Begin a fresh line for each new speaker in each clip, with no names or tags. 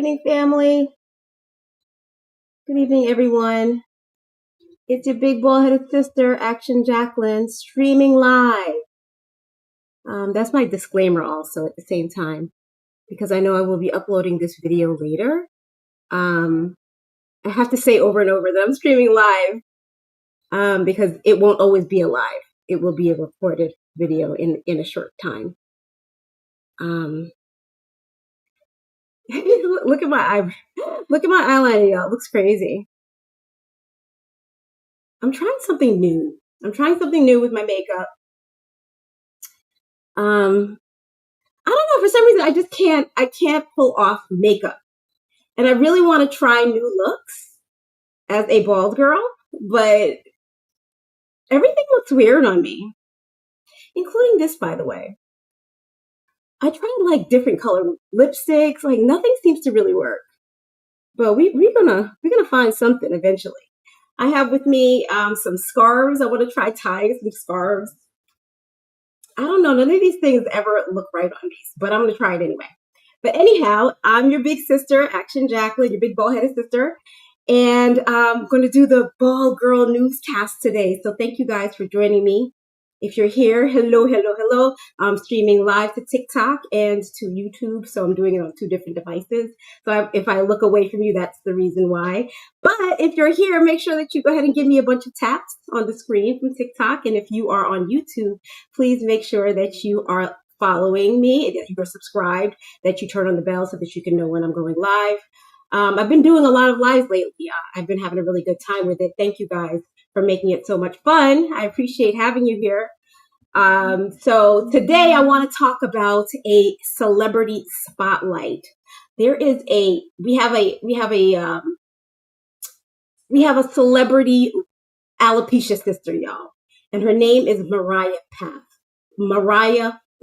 evening, family. Good evening, everyone. It's your big bald-headed sister, Action Jacqueline, streaming live. That's my disclaimer also at the same time, because I know I will be uploading this video later. I have to say over and over that I'm streaming live because it won't always be a live. It will be a recorded video in a short time. Look at my eyeliner, y'all. It looks crazy. I'm trying something new. With my makeup. I don't know, for some reason I can't pull off makeup. And I really want to try new looks as a bald girl, but everything looks weird on me. Including this, by the way. I tried like different color lipsticks, like nothing seems to really work. But we're gonna find something eventually. I have with me some scarves. I want to try tying some scarves. I don't know, none of these things ever look right on me, but I'm gonna try it anyway. But anyhow, I'm your big sister, Action Jacqueline, your big bald-headed sister, and I'm going to do the Bald Girl Newscast today. So thank you guys for joining me. If you're here, hello. I'm streaming live to TikTok and to YouTube, so I'm doing it on 2 different devices. So if I look away from you, that's the reason why. But if you're here, make sure that you go ahead and give me a bunch of taps on the screen from TikTok. And if you are on YouTube, please make sure that you are following me, that you are subscribed, that you turn on the bell so that you can know when I'm going live. I've been doing a lot of lives lately. I've been having a really good time with it. Thank you guys for making it so much fun. I appreciate having you here. So today I want to talk about a celebrity spotlight. We have a celebrity alopecia sister, y'all, and her name is Moriah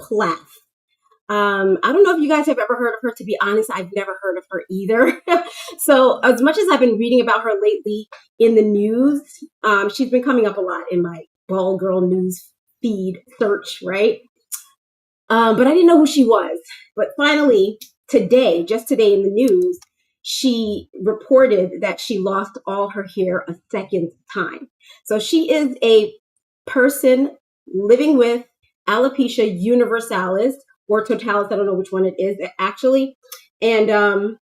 Plath. I don't know if you guys have ever heard of her. To be honest, I've never heard of her either. So as much as I've been reading about her lately in the news, she's been coming up a lot in my Bald Girl News feed search, right? But I didn't know who she was. But finally, just today in the news, she reported that she lost all her hair a second time. So she is a person living with alopecia universalis or totalis. I don't know which one it is actually. And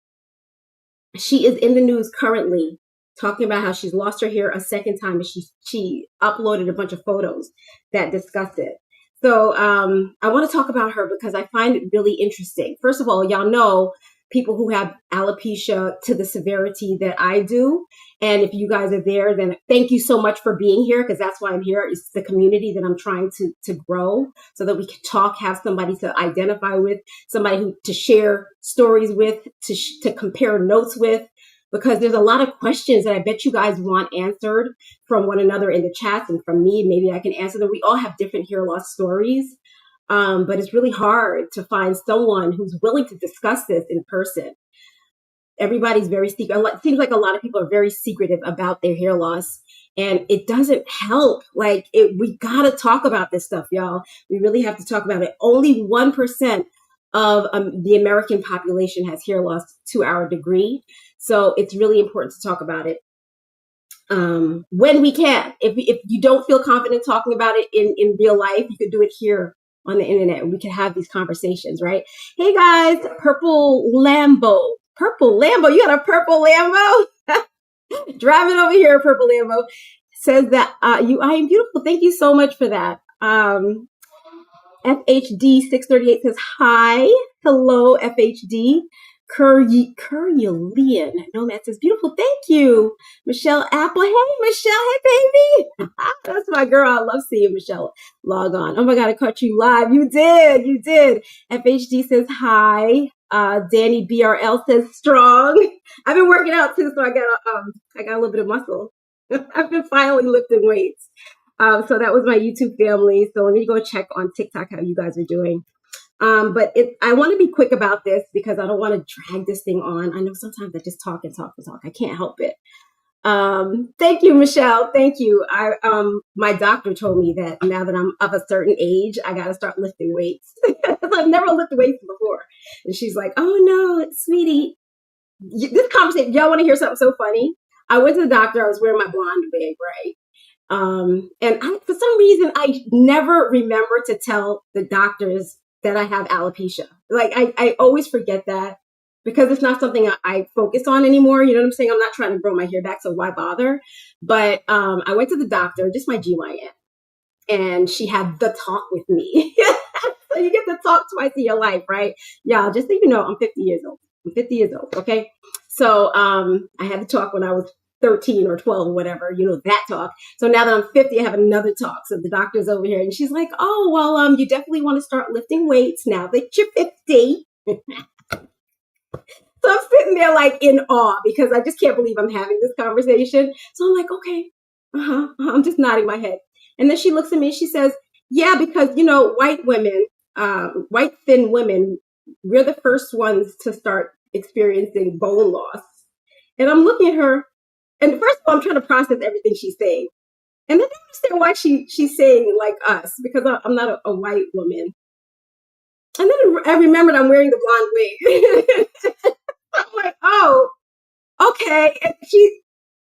she is in the news currently talking about how she's lost her hair a second time, and she uploaded a bunch of photos that discuss it. So I want to talk about her because I find it really interesting. First of all, y'all know people who have alopecia to the severity that I do. And if you guys are there, then thank you so much for being here, because that's why I'm here. It's the community that I'm trying to grow so that we can talk, have somebody to identify with, somebody to share stories with, to compare notes with, because there's a lot of questions that I bet you guys want answered from one another in the chats and from me. Maybe I can answer them. We all have different hair loss stories. But it's really hard to find someone who's willing to discuss this in person. Everybody's very secret. It seems like a lot of people are very secretive about their hair loss, and it doesn't help. We gotta talk about this stuff, y'all. We really have to talk about it. Only 1% of the American population has hair loss to our degree. So it's really important to talk about it when we can. If you don't feel confident talking about it in real life, you could do it here on the internet, and we can have these conversations, right? Hey guys, Purple Lambo, you got a purple Lambo? Driving over here, Purple Lambo says that I am beautiful. Thank you so much for that. FHD 638 says hi, hello FHD. Currulian Nomad says beautiful. Thank you, Michelle Apple. Hey Michelle, hey baby. That's my girl. I love seeing Michelle log on. Oh my god, I caught you live. You did. FHD says hi. Danny BRL says strong. I've been working out too, so I got a little bit of muscle. I've been finally lifting weights. So that was my YouTube family. So let me go check on TikTok how you guys are doing. But I want to be quick about this because I don't want to drag this thing on. I know sometimes I just talk and talk and talk. I can't help it. Thank you, Michelle. Thank you. My doctor told me that now that I'm of a certain age, I got to start lifting weights. I've never lifted weights before. And she's like, oh no, sweetie, this conversation, y'all want to hear something so funny? I went to the doctor. I was wearing my blonde wig, right? For some reason, I never remember to tell the doctors that I have alopecia. Like, I always forget that because it's not something I focus on anymore. You know what I'm saying? I'm not trying to grow my hair back, so why bother? But I went to the doctor, just my GYN, and she had the talk with me. So you get to talk twice in your life, right? Yeah, just so you know, I'm 50 years old. I'm 50 years old, okay? So I had the talk when I was 13 or 12 or whatever, that talk. So now that I'm 50, I have another talk. So the doctor's over here and she's like, oh, well, you definitely want to start lifting weights now that you're 50. So I'm sitting there like in awe because I just can't believe I'm having this conversation. So I'm like, okay, I'm just nodding my head. And then she looks at me and she says, yeah, because, white women, white thin women, we're the first ones to start experiencing bone loss. And I'm looking at her, and first of all, I'm trying to process everything she's saying. And then I understand why she's saying like us, because I'm not a white woman. And then I remembered I'm wearing the blonde wig. I'm like, oh, okay. And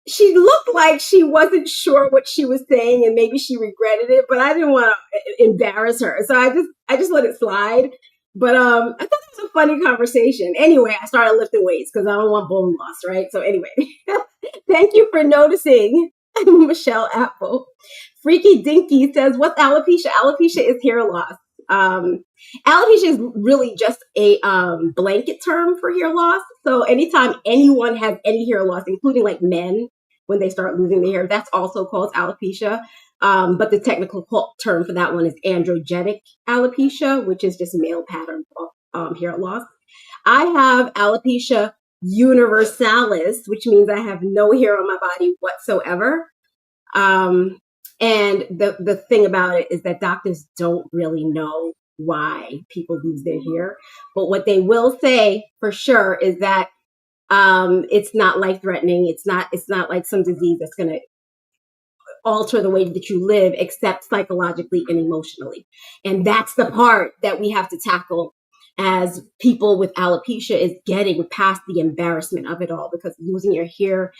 she looked like she wasn't sure what she was saying and maybe she regretted it, but I didn't want to embarrass her. So I just let it slide. But I thought it was a funny conversation. Anyway, I started lifting weights because I don't want bone loss, right? So anyway, thank you for noticing, Michelle Apple. Freaky Dinky says, what's alopecia? Alopecia is hair loss. Alopecia is really just a blanket term for hair loss. So anytime anyone has any hair loss, including like men, when they start losing their hair, that's also called alopecia. But the technical term for that one is androgenic alopecia, which is just male pattern hair loss. I have alopecia universalis, which means I have no hair on my body whatsoever. And the thing about it is that doctors don't really know why people lose their hair. But what they will say for sure is that it's not life-threatening. It's not like some disease that's going to alter the way that you live, except psychologically and emotionally. And that's the part that we have to tackle as people with alopecia, is getting past the embarrassment of it all, because losing your hair,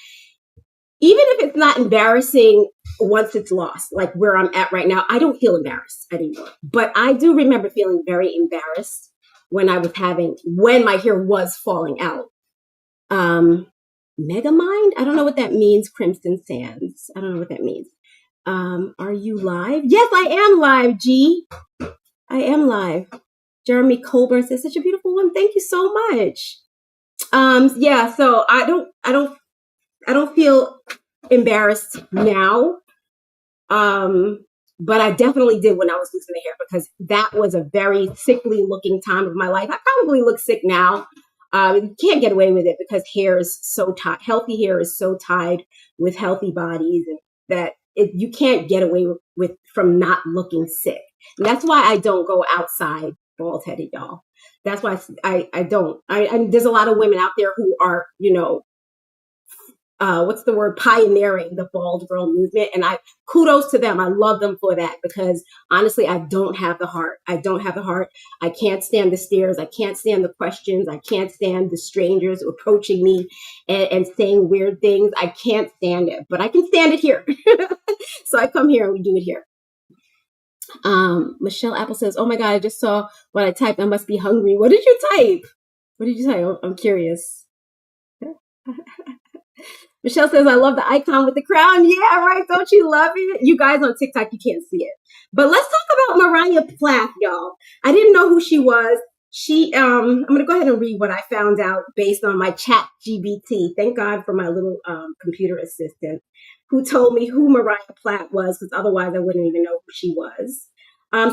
even if it's not embarrassing once it's lost, like where I'm at right now, I don't feel embarrassed anymore. But I do remember feeling very embarrassed when my hair was falling out. Megamind? I don't know what that means. Crimson Sands. I don't know what that means. Are you live? Yes, I am live, G. I am live. Jeremy Colburn says, such a beautiful one. Thank you so much. Yeah, so I don't feel embarrassed now. But I definitely did when I was losing the hair, because that was a very sickly looking time of my life. I probably look sick now. You can't get away with it because hair is so tied. Healthy hair is so tied with healthy bodies, and that you can't get away from not looking sick. And that's why I don't go outside bald headed, y'all. That's why I don't. There's a lot of women out there who are, pioneering the bald girl movement. And kudos to them. I love them for that, because honestly, I don't have the heart. I can't stand the stares. I can't stand the questions. I can't stand the strangers approaching me and saying weird things. I can't stand it, but I can stand it here. So I come here and we do it here. Michelle Apple says, oh my God, I just saw what I typed. I must be hungry. What did you type? I'm curious. Michelle says, I love the icon with the crown. Yeah, right. Don't you love it? You guys on TikTok, you can't see it. But let's talk about Moriah Plath, y'all. I didn't know who she was. I'm going to go ahead and read what I found out based on my chat GBT. Thank God for my little computer assistant who told me who Moriah Plath was, because otherwise I wouldn't even know who she was.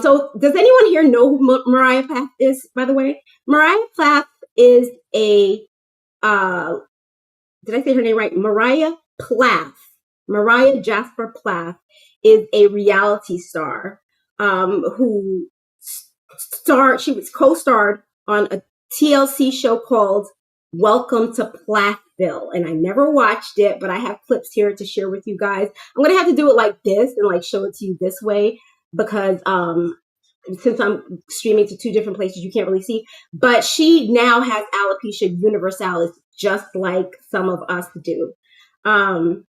So does anyone here know who Moriah Plath is, by the way? Moriah Plath is did I say her name right? Moriah Plath. Moriah Jasper Plath is a reality star who she was co-starred on a TLC show called Welcome to Plathville. And I never watched it, but I have clips here to share with you guys. I'm going to have to do it like this and like show it to you this way, because since I'm streaming to two different places, you can't really see. But she now has alopecia universalis, just like some of us do. And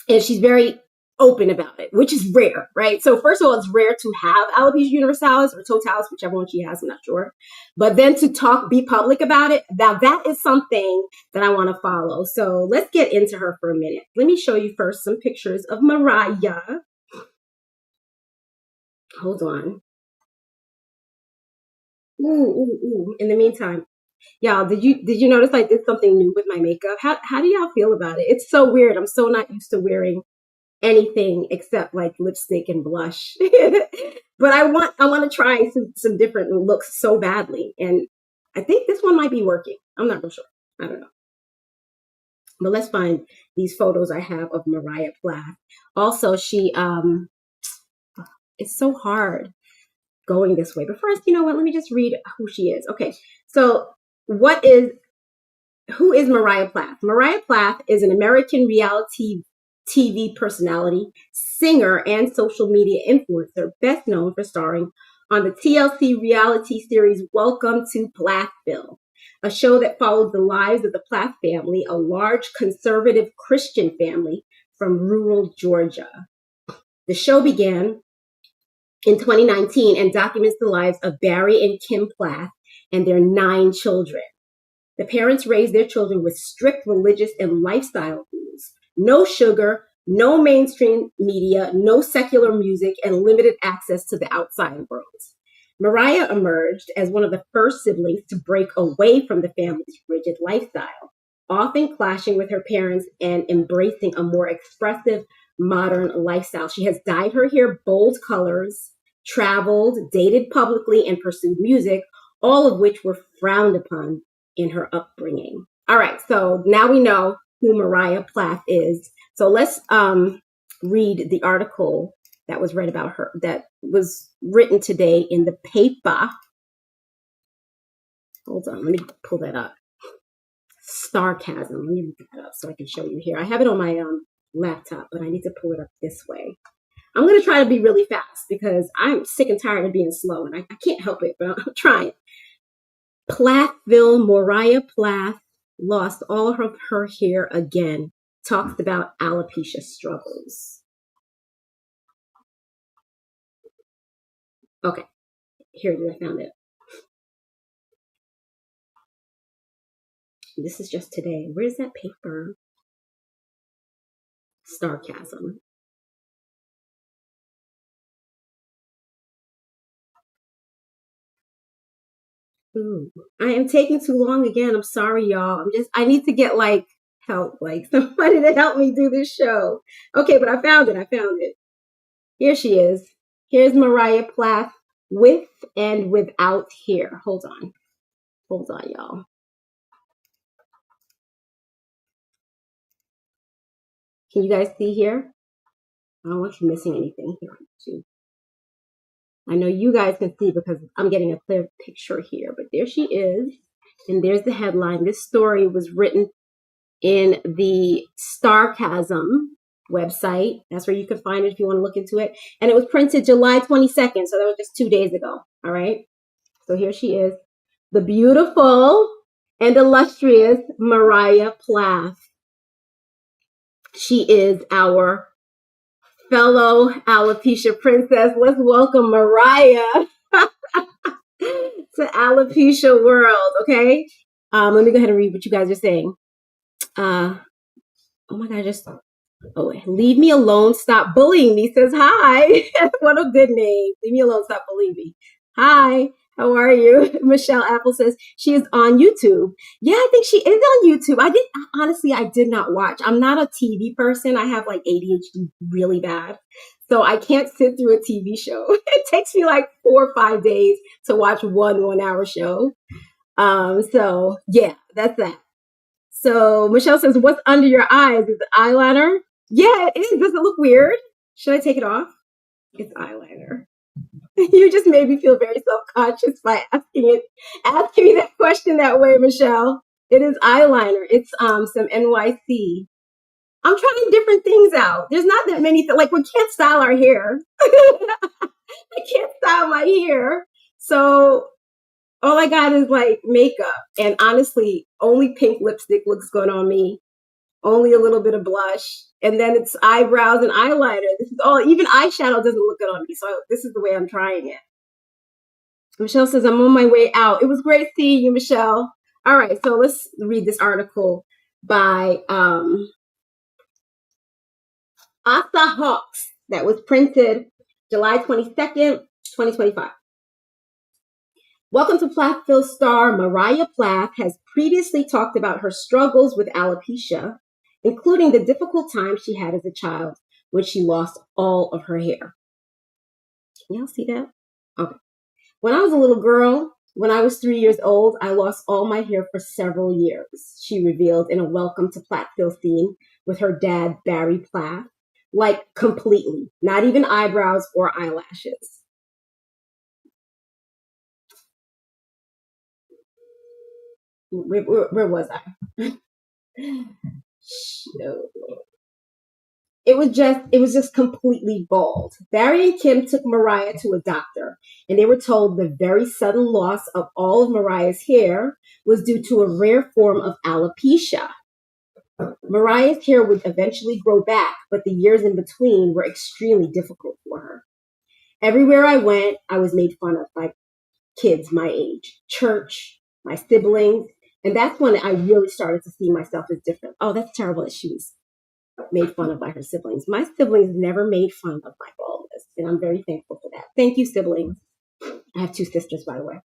she's very open about it, which is rare, right? So first of all, it's rare to have alopecia universalis or totalis, whichever one she has, I'm not sure. But then to be public about it, that is something that I want to follow. So let's get into her for a minute. Let me show you first some pictures of Moriah. Hold on. Ooh. In the meantime, y'all, did you notice I did something new with my makeup? How do y'all feel about it? It's so weird. I'm so not used to wearing anything except like lipstick and blush. But I want to try some different looks so badly. And I think this one might be working. I'm not real sure. I don't know. But let's find these photos I have of Moriah Plath. Also, it's so hard going this way. But first, you know what? Let me just read who she is. Okay. So who is Moriah Plath? Moriah Plath is an American reality TV personality, singer, and social media influencer, best known for starring on the TLC reality series Welcome to Plathville, a show that follows the lives of the Plath family, a large conservative Christian family from rural Georgia. The show began in 2019 and documents the lives of Barry and Kim Plath and their 9 children. The parents raised their children with strict religious and lifestyle rules. No sugar, no mainstream media, no secular music, and limited access to the outside world. Moriah emerged as one of the first siblings to break away from the family's rigid lifestyle, often clashing with her parents and embracing a more expressive, modern lifestyle. She has dyed her hair bold colors, traveled, dated publicly, and pursued music, all of which were frowned upon in her upbringing. All right, so now we know who Moriah Plath is. So let's read the article that was read about her, that was written today in the paper. Hold on, let me pull that up. Sarcasm. Let me look that up so I can show you here. I have it on my laptop, but I need to pull it up this way. I'm going to try to be really fast because I'm sick and tired of being slow, and I can't help it, but I'm trying. Plathville, Moriah Plath lost all of her hair again. Talks about alopecia struggles. Okay, here it is. I found it. This is just today. Where's that paper? Sarcasm. Ooh, I am taking too long again. I'm sorry, y'all. I need to get like help, like somebody to help me do this show. Okay, but I found it. Here she is. Here's Moriah Plath with and without hair. Hold on, y'all. Can you guys see here? I don't want you missing anything here too. I know you guys can see because I'm getting a clear picture here, but there she is. And there's the headline. This story was written in the Sarcasm website. That's where you can find it if you want to look into it. And it was printed July 22nd, so that was just 2 days ago. All right. So here she is, the beautiful and illustrious Moriah Plath. She is our fellow alopecia princess. Let's welcome Moriah to alopecia world. Okay. Let me go ahead and read what you guys are saying. Oh my God, leave me alone, stop bullying me, says hi. What a good name. Leave me alone, stop bullying me. Hi, how are you? Michelle Apple says she is on YouTube. Yeah, I think she is on YouTube. I did not watch. I'm not a TV person. I have like ADHD really bad. So I can't sit through a TV show. It takes me like 4 or 5 days to watch one 1-hour show. So yeah, that's that. So Michelle says, what's under your eyes? Is it eyeliner? Yeah, it is. Does it look weird? Should I take it off? It's eyeliner. You just made me feel very self-conscious by asking me that question that way, Michelle. It is eyeliner. It's some NYC. I'm trying different things out. There's not that many like we can't style our hair. I can't style my hair. So All I got is like makeup. And honestly, only pink lipstick looks good on me. Only a little bit of blush. And then it's eyebrows and eyeliner. This is all, even eyeshadow doesn't look good on me. So this is the way I'm trying it. Michelle says, I'm on my way out. It was great seeing you, Michelle. All right, so let's read this article by Asa Hawks that was printed July 22nd, 2025. Welcome to Plathville star Moriah Plath has previously talked about her struggles with alopecia, including the difficult time she had as a child when she lost all of her hair. Can y'all see that? Okay. When I was a little girl, when I was 3 years old, I lost all my hair for several years, she revealed in a Welcome to Plathville scene with her dad, Barry Plath. Like completely, not even eyebrows or eyelashes. Where was I? It was just completely bald. Barry and Kim took Moriah to a doctor, and they were told the very sudden loss of all of Moriah's hair was due to a rare form of alopecia. Moriah's hair would eventually grow back, but the years in between were extremely difficult for her. Everywhere I went, I was made fun of by kids my age, church, my siblings, and that's when I really started to see myself as different. Oh, that's terrible that she was made fun of by her siblings. My siblings never made fun of my baldness, and I'm very thankful for that. Thank you, siblings. I have 2 sisters, by the way.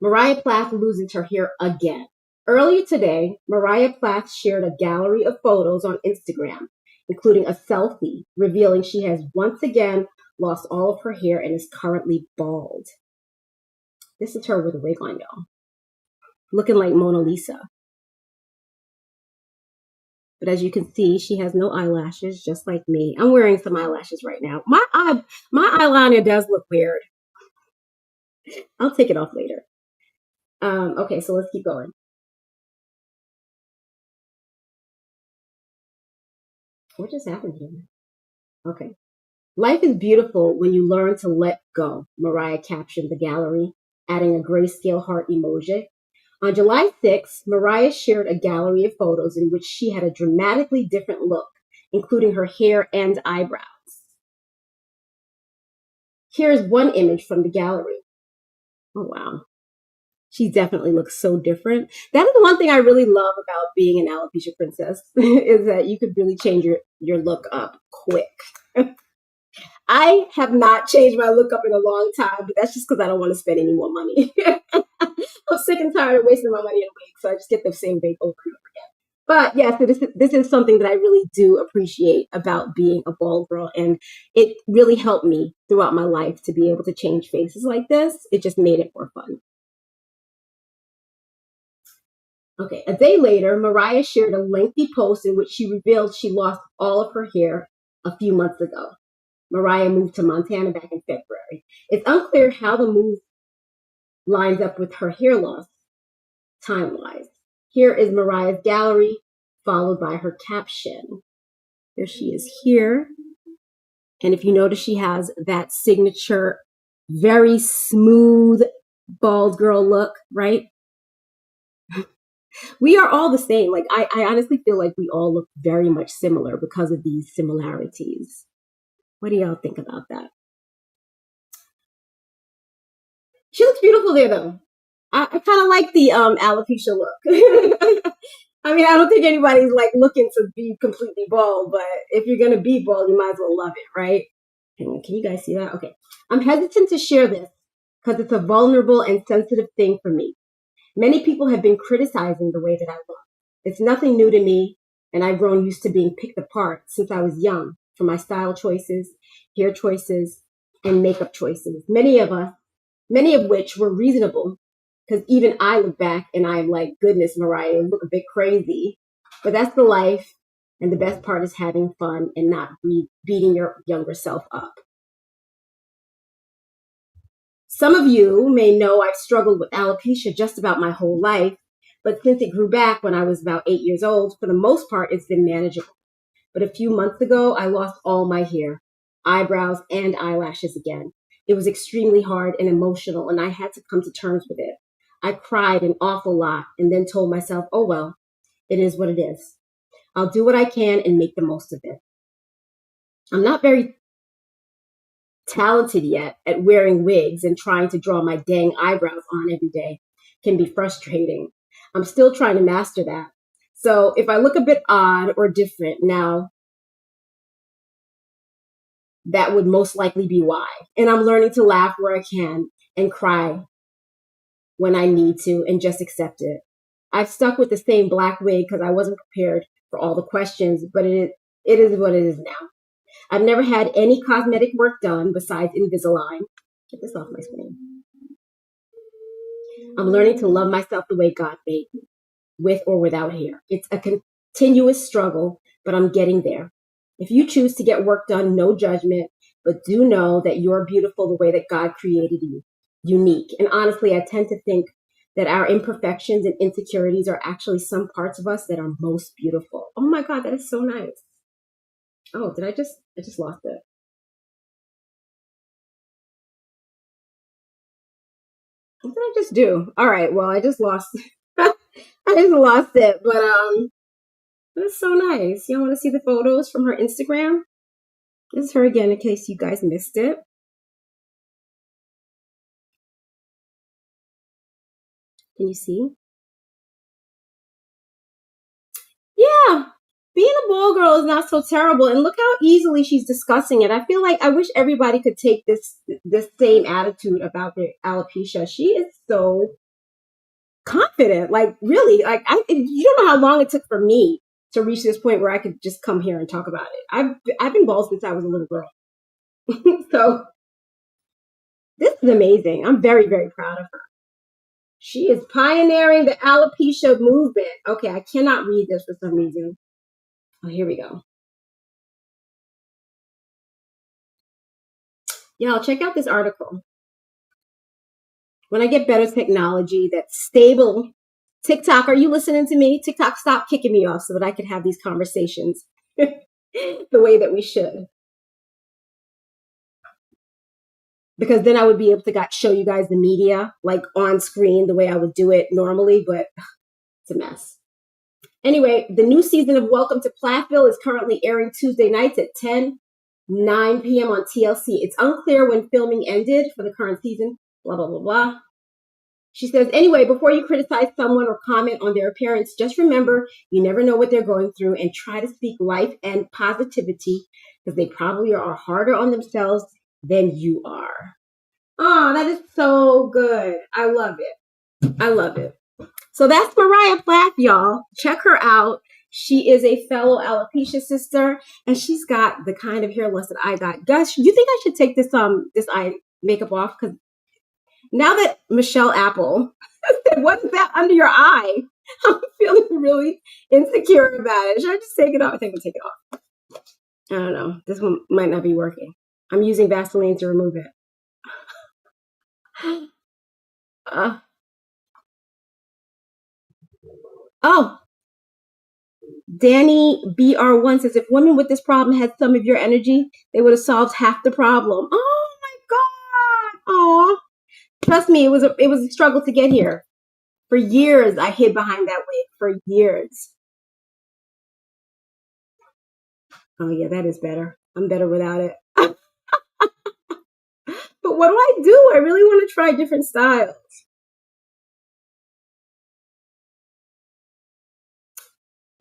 Moriah Plath loses her hair again. Earlier today, Moriah Plath shared a gallery of photos on Instagram, including a selfie revealing she has once again lost all of her hair and is currently bald. This is her with a wig on, y'all. Looking like Mona Lisa. But as you can see, she has no eyelashes, just like me. I'm wearing some eyelashes right now. My eyeliner does look weird. I'll take it off later. Okay, so let's keep going. What just happened here? Okay. Life is beautiful when you learn to let go, Moriah captioned the gallery, adding a grayscale heart emoji. On July 6th, Moriah shared a gallery of photos in which she had a dramatically different look, including her hair and eyebrows. Here's one image from the gallery. Oh, wow. She definitely looks so different. That is one thing I really love about being an alopecia princess, is that you could really change your look up quick. I have not changed my look up in a long time, but that's just because I don't want to spend any more money. I'm sick and tired of wasting my money in wigs, so I just get the same wig over and over again. But yes, this is something that I really do appreciate about being a bald girl, and it really helped me throughout my life to be able to change faces like this. It just made it more fun. Okay, a day later, Moriah shared a lengthy post in which she revealed she lost all of her hair a few months ago. Moriah moved to Montana back in February. It's unclear how the move lines up with her hair loss time-wise. Here is Moriah's gallery, followed by her caption. Here she is here. And if you notice, she has that signature, very smooth, bald girl look, right? We are all the same. Like, I honestly feel like we all look very much similar because of these similarities. What do y'all think about that? She looks beautiful there, though. I kind of like the alopecia look. I mean, I don't think anybody's like looking to be completely bald, but if you're going to be bald, you might as well love it, right? Can you guys see that? Okay. I'm hesitant to share this because it's a vulnerable and sensitive thing for me. Many people have been criticizing the way that I look. It's nothing new to me, and I've grown used to being picked apart since I was young for my style choices, hair choices, and makeup choices. Many of which were reasonable, because even I look back and I'm like, goodness, Moriah, you look a bit crazy. But that's the life, and the best part is having fun and not beating your younger self up. Some of you may know I've struggled with alopecia just about my whole life, but since it grew back when I was about 8 years old, for the most part, it's been manageable. But a few months ago, I lost all my hair, eyebrows, and eyelashes again. It was extremely hard and emotional, and I had to come to terms with it. I cried an awful lot and then told myself, oh well, it is what it is. I'll do what I can and make the most of it. I'm not very talented yet at wearing wigs, and trying to draw my dang eyebrows on every day can be frustrating. I'm still trying to master that. So if I look a bit odd or different now, that would most likely be why. And I'm learning to laugh where I can and cry when I need to and just accept it. I've stuck with the same black wig because I wasn't prepared for all the questions, but it is what it is now. I've never had any cosmetic work done besides Invisalign. Get this off my screen. I'm learning to love myself the way God made me, with or without hair. It's a continuous struggle, but I'm getting there. If you choose to get work done, no judgment, but do know that you're beautiful the way that God created you, unique. And honestly, I tend to think that our imperfections and insecurities are actually some parts of us that are most beautiful. Oh my God, that is so nice. Oh, I just lost it. What did I just do? All right, well, I just lost, I just lost it, but that's so nice. You want to see the photos from her Instagram? This is her again in case you guys missed it. Can you see? Yeah, being a ball girl is not so terrible, and look how easily she's discussing it. I feel like I wish everybody could take this same attitude about their alopecia. She is so confident, like really, like you don't know how long it took for me to reach this point where I could just come here and talk about it. I've been bald since I was a little girl, so this is amazing. I'm very, very proud of her. She is pioneering the alopecia movement. Okay, I cannot read this for some reason. Oh, here we go. Y'all, check out this article. When I get better technology that's stable, TikTok, are you listening to me? TikTok, stop kicking me off so that I can have these conversations the way that we should. Because then I would be able to show you guys the media like on screen the way I would do it normally, but it's a mess. Anyway, the new season of Welcome to Plathville is currently airing Tuesday nights at 9 p.m. on TLC. It's unclear when filming ended for the current season, blah, blah, blah, blah. She says, anyway, before you criticize someone or comment on their appearance, just remember you never know what they're going through, and try to speak life and positivity because they probably are harder on themselves than you are. Oh, that is so good. I love it. I love it. So that's Moriah Plath, y'all. Check her out. She is a fellow Alopecia Sister, and she's got the kind of hair loss that I got. Guys, you think I should take this eye makeup off? Because now that Michelle Apple said, "What's that under your eye?" I'm feeling really insecure about it. Should I just take it off? I think I'll take it off. I don't know. This one might not be working. I'm using Vaseline to remove it. Oh, Danny BR1 says, if women with this problem had some of your energy, they would have solved half the problem. Oh my God. Oh, trust me, it was a struggle to get here. For years, I hid behind that wig. For years. Oh yeah, that is better. I'm better without it. But what do I do? I really want to try different styles.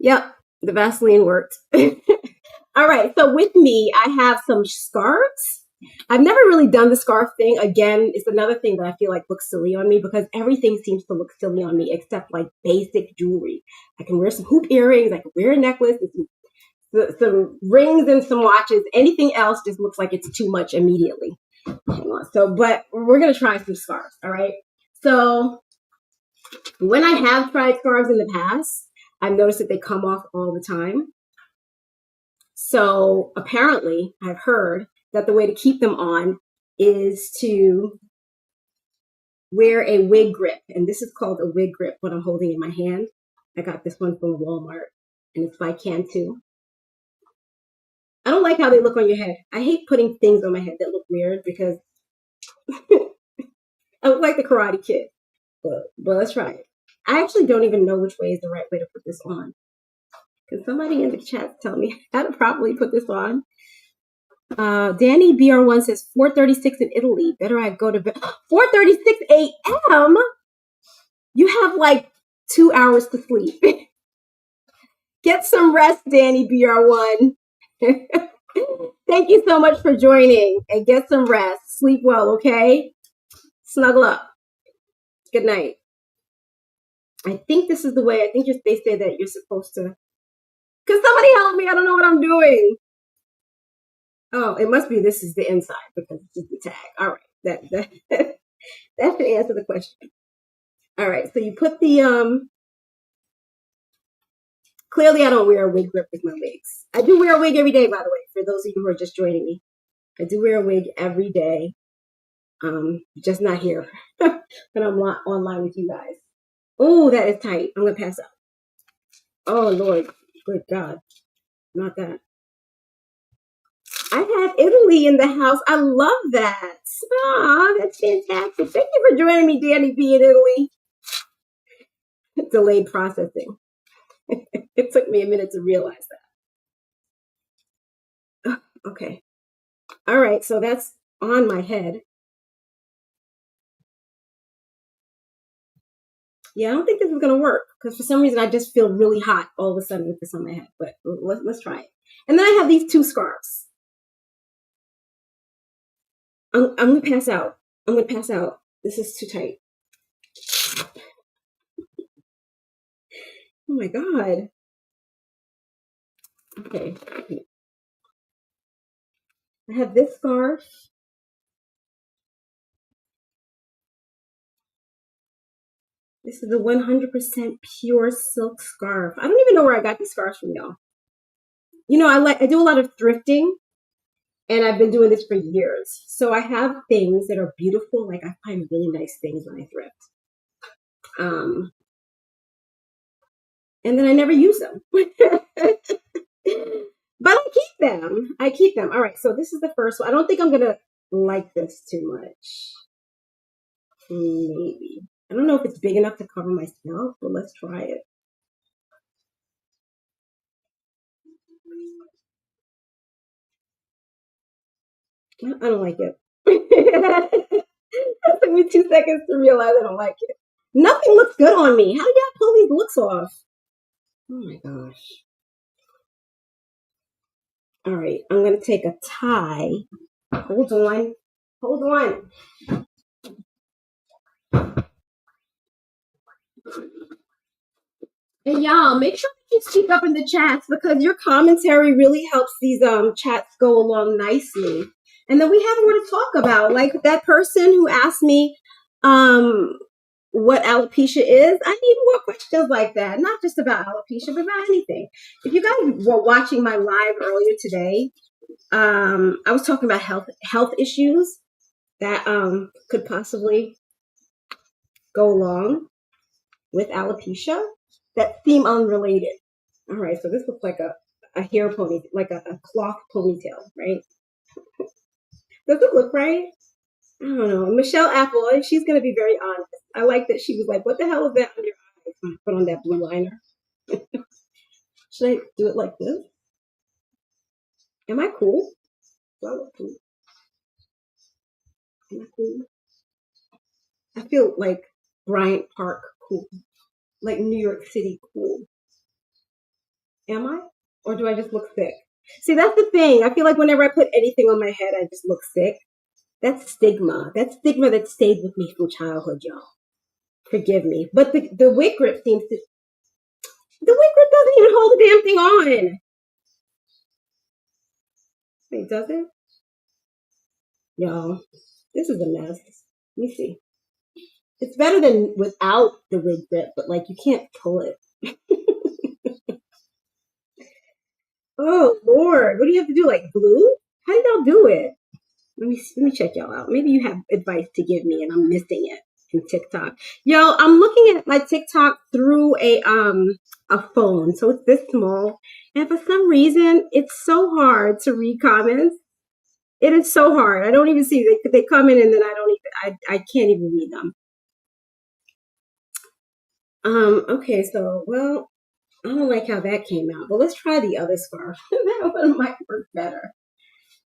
Yep, the Vaseline worked. All right, so with me, I have some scarves. I've never really done the scarf thing. Again, it's another thing that I feel like looks silly on me because everything seems to look silly on me except like basic jewelry. I can wear some hoop earrings, I can wear a necklace, some rings and some watches. Anything else just looks like it's too much immediately. Hang on. So, but we're going to try some scarves, all right? So when I have tried scarves in the past, I've noticed that they come off all the time. So apparently, I've heard that the way to keep them on is to wear a wig grip. And this is called a wig grip, what I'm holding in my hand. I got this one from Walmart, and it's by Cantu. I don't like how they look on your head. I hate putting things on my head that look weird because I look like the Karate Kid, but let's try it. I actually don't even know which way is the right way to put this on. Can somebody in the chat tell me how to properly put this on? Danny BR1 says 4:36 in Italy. Better I go to bed. 4:36 a.m. You have like 2 hours to sleep. Get some rest, Danny BR1. Thank you so much for joining, and get some rest. Sleep well, okay? Snuggle up. Good night. I think this is the way. I think they say that you're supposed to. Can somebody help me? I don't know what I'm doing. Oh, it must be this is the inside because this is the tag. All right. That should answer the question. All right. So you put the clearly I don't wear a wig grip with my wigs. I do wear a wig every day, by the way, for those of you who are just joining me. I do wear a wig every day. Just not here. But I'm online with you guys. Oh, that is tight. I'm gonna pass out. Oh Lord. Good God. Not that. I have Italy in the house. I love that. Aw, that's fantastic. Thank you for joining me, Danny B in Italy. Delayed processing. It took me a minute to realize that. Okay. All right, so that's on my head. Yeah, I don't think this is going to work because for some reason I just feel really hot all of a sudden with this on my head. But let's try it. And then I have these 2 scarves. I'm going to pass out. I'm going to pass out. This is too tight. Oh my God. Okay. I have this scarf. This is a 100% pure silk scarf. I don't even know where I got these scarves from, y'all. You know, I do a lot of thrifting, and I've been doing this for years. So I have things that are beautiful. Like I find really nice things when I thrift. And then I never use them. But I keep them. All right, so this is the first one. I don't think I'm going to like this too much. Maybe. I don't know if it's big enough to cover my scalp, but let's try it. I don't like it. It took me 2 seconds to realize I don't like it. Nothing looks good on me. How did y'all pull these looks off? Oh my gosh. All right, I'm going to take a tie. Hold on. And y'all, make sure you speak up in the chats because your commentary really helps these chats go along nicely. And then we have more to talk about. Like that person who asked me what alopecia is. I need more questions like that. Not just about alopecia, but about anything. If you guys were watching my live earlier today, I was talking about health issues that could possibly go along with alopecia that seem unrelated. All right, so this looks like a hair pony, like a cloth ponytail, right? Does it look right? I don't know. Michelle Apple, she's going to be very honest. I like that she was like, what the hell is that on your eyes? I'm going to put on that blue liner. Should I do it like this? Am I cool? Do I look cool? Am I cool? I feel like Bryant Park cool. Like New York City cool. Am I? Or do I just look sick? See, that's the thing. I feel like whenever I put anything on my head, I just look sick. That's stigma. That's stigma that stayed with me from childhood, y'all. Forgive me. But the wig grip seems to... The wig grip doesn't even hold the damn thing on. Wait, does it? Y'all, this is a mess. Let me see. It's better than without the wig grip, but like you can't pull it. Oh Lord, what do you have to do? Like glue? How did y'all do it? Let me check y'all out. Maybe you have advice to give me and I'm missing it from TikTok. Yo, I'm looking at my TikTok through a phone, so it's this small, and for some reason it's so hard to read comments. It is so hard. I don't even see they come in and then I don't even I can't even read them. Okay, so well, I don't like how that came out, but let's try the other scarf. That one might work better.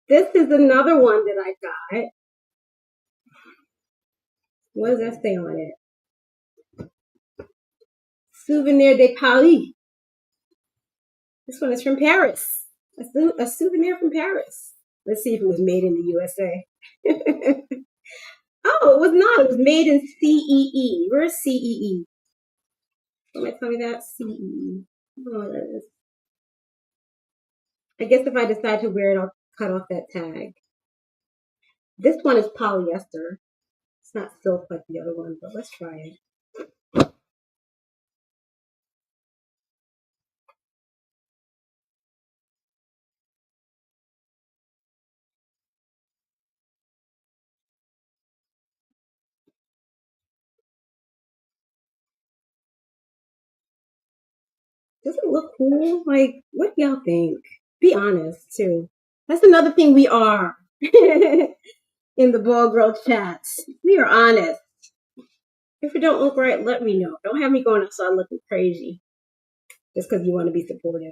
This is another one that I got. What does that say on it? Souvenir de Paris. This one is from Paris. A souvenir from Paris. Let's see if it was made in the USA. Oh, it was not. It was made in CEE. Where's CEE? Somebody tell me that? CEE. Oh, that is. I guess if I decide to wear it, I'll cut off that tag. This one is polyester. It's not silk like the other one, but let's try it. Does it look cool? Like, what do y'all think? Be honest, too. That's another thing we are in the Ball Girl chats. We are honest. If it don't look right, let me know. Don't have me going outside looking crazy just because you want to be supportive.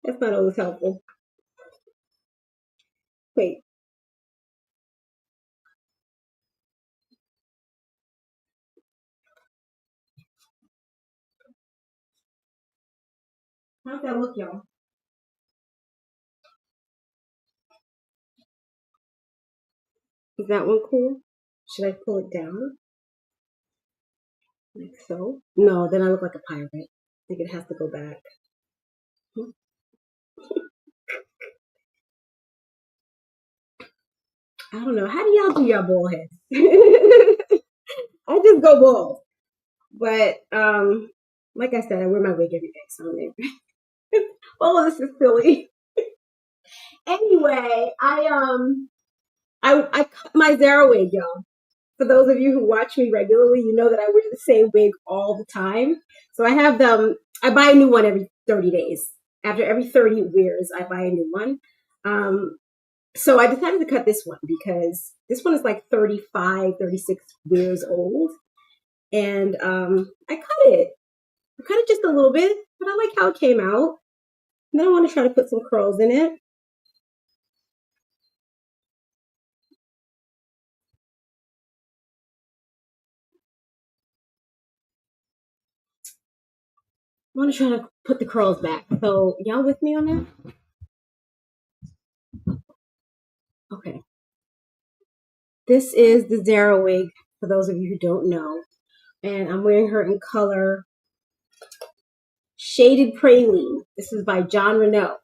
That's not always helpful. Wait, how's that look, y'all? Is that one cool? Should I pull it down? Like so? No, then I look like a pirate. I think it has to go back. I don't know. How do y'all do your ball heads? I just go bald. But like I said, I wear my wig every day, so oh, this is silly. Anyway, I cut my Zara wig, y'all. For those of you who watch me regularly, you know that I wear the same wig all the time. So I have them. I buy a new one every 30 days. After every 30 wears, I buy a new one. So I decided to cut this one because this one is like 35, 36 years old. And I cut it. I cut it just a little bit, but I like how it came out. And then I want to try to put some curls in it. I want to try to put the curls back. So y'all with me on that? Okay. This is the Zara wig, for those of you who don't know. And I'm wearing her in color Shaded Praline. This is by John Renault.